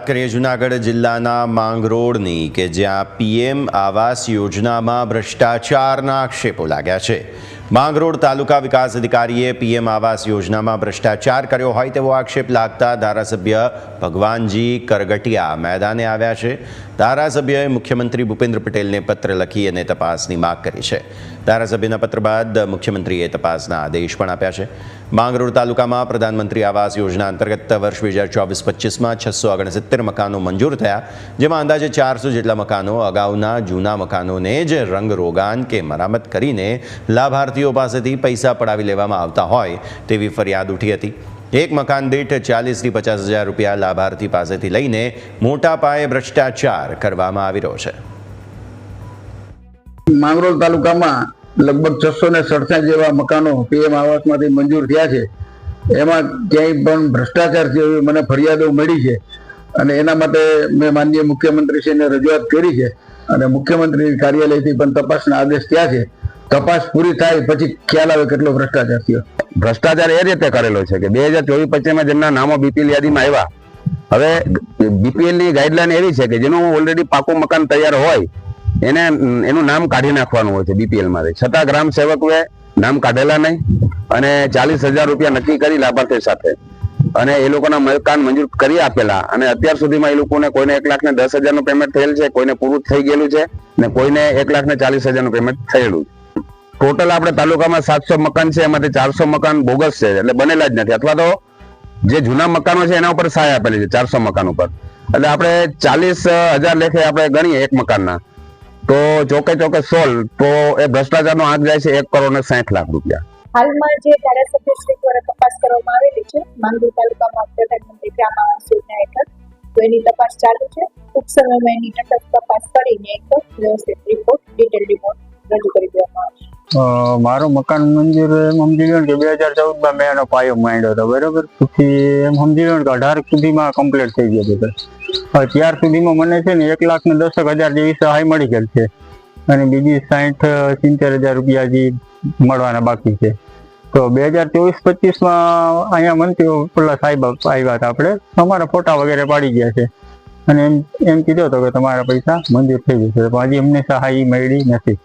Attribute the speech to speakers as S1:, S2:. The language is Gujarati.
S1: કરીએ જૂનાગઢ જિલ્લાના માંગરોળની કે જ્યાં પીએમ આવાસ યોજનામાં ભ્રષ્ટાચારના આક્ષેપો લાગ્યા છે। માંગરોળ તાલુકા વિકાસ અધિકારીએ પીએમ આવાસ યોજનામાં ભ્રષ્ટાચાર કર્યો હોય તેવો આક્ષેપ લાગતા ધારાસભ્ય ભગવાનજી કરગટિયા મેદાને આવ્યા છે। ધારાસભ્યએ મુખ્યમંત્રી ભૂપેન્દ્ર પટેલને પત્ર લખી અને તપાસની માંગ કરી છે। ધારાસભ્યના પત્ર બાદ મુખ્યમંત્રીએ તપાસના આદેશ પણ આપ્યા છે। માંગરોળ તાલુકામાં પ્રધાનમંત્રી આવાસ યોજના અંતર્ગત વર્ષ 2024-25માં 669 મકાનો મંજૂર થયા, જેમાં અંદાજે 400 જેટલા મકાનો અગાઉના જૂના મકાનોને જ રંગરોગાન કે મરામત કરીને લાભાર્થીઓ પાસેથી પૈસા પડાવી લેવામાં આવતા હોય તેવી ફરિયાદ ઉઠી હતી। એક મકાન દીઠ 40,000 થી 50,000 રૂપિયા લાભાર્થી પાસેથી લઈને મોટા પાયે ભ્રષ્ટાચાર કરવામાં આવી રહ્યો છે।
S2: માંગરોળ તાલુકામાં લગભગ 667 જેવા મકાનો પીએમ આવાસમાંથી મંજૂર થયા છે। એમાં ક્યાંય પણ ભ્રષ્ટાચાર છે એવી મને ફરિયાદો મળી છે અને એના માટે મેં માનનીય મુખ્યમંત્રીશ્રીને રજૂઆત કરી છે અને મુખ્યમંત્રી કાર્યાલયથી પણ તપાસના આદેશ થયા છે। તપાસ પૂરી થાય પછી ખ્યાલ આવે કેટલો ભ્રષ્ટાચાર થયો।
S3: ભ્રષ્ટાચાર એ રીતે કરેલો છે કે 2024-25માં જેમના નામો બીપીએલ યાદીમાં આવ્યા, હવે બીપીએલ ની ગાઈડલાઈન એવી છે કે જેનું ઓલરેડી પાકું મકાન તૈયાર હોય એને એનું નામ કાઢી નાખવાનું હોય છે બીપીએલ માંથી, છતાં ગ્રામ સેવકોએ નામ કાઢેલા નહીં અને 40,000 રૂપિયા નક્કી કરી લાભાર્થી સાથે અને એ લોકોના મકાન મંજૂર કરી આપેલા અને અત્યાર સુધીમાં એ લોકોને કોઈને 1,10,000 નું પેમેન્ટ થયેલ છે, કોઈને પૂરું થઈ ગયેલું છે ને કોઈને 1,40,000 નું પેમેન્ટ થયેલું છે। ટોટલ આપણે તાલુકામાં 700 મકાન છે, એમાંથી 400 મકાન બોગસ છે, એટલે બનેલા જ નથી, અથવા તો જે જૂના મકાનો છે એના ઉપર સહાય આપેલી છે 400 મકાન ઉપર, એટલે આપણે 40,000 લેખે આપણે ગણીએ એક મકાનના તો ચોકે 16 તો એ ભ્રષ્ટાચારનો આંક જાય છે 1,60,00,000 રૂપિયા।
S4: હાલમાં જે ધારાસભ્ય શ્રી દ્વારા તપાસ કરવામાં આવેલી છે માંગરોળ તાલુકામાં પ્રધાનમંત્રી ગ્રામ આવાસ યોજના હેઠળ, તો એની તપાસ ચાલુ છે। ટૂંક સમયમાં એની તટસ્થ તપાસ કરીને એક વ્યવસ્થિત રિપોર્ટ, ડિટેલ રિપોર્ટ રજૂ કરી દેવામાં આવશે।
S5: મારું મકાન મંજૂર એમ સમજી લો કે 2014માં મેં એનો પાયો માંડ્યો હતો, બરોબર, પછી એમ સમજી લો કે 18 સુધીમાં કમ્પ્લીટ થઈ ગયો હતો। ત્યાર સુધીમાં મને છે ને 1,10,000 જેવી સહાય મળી ગયેલ છે અને બીજી 60-70,000 રૂપિયા જે મળવાના બાકી છે। તો 2024-25માં અહીંયા મંત્રીઓ પેલા સાહેબ આવ્યા હતા, આપણે અમારા ફોટા વગેરે પાડી ગયા છે અને એમ કીધું હતો કે તમારા પૈસા મંજૂર થઈ જશે, પણ હજી અમને સહાય મળી નથી।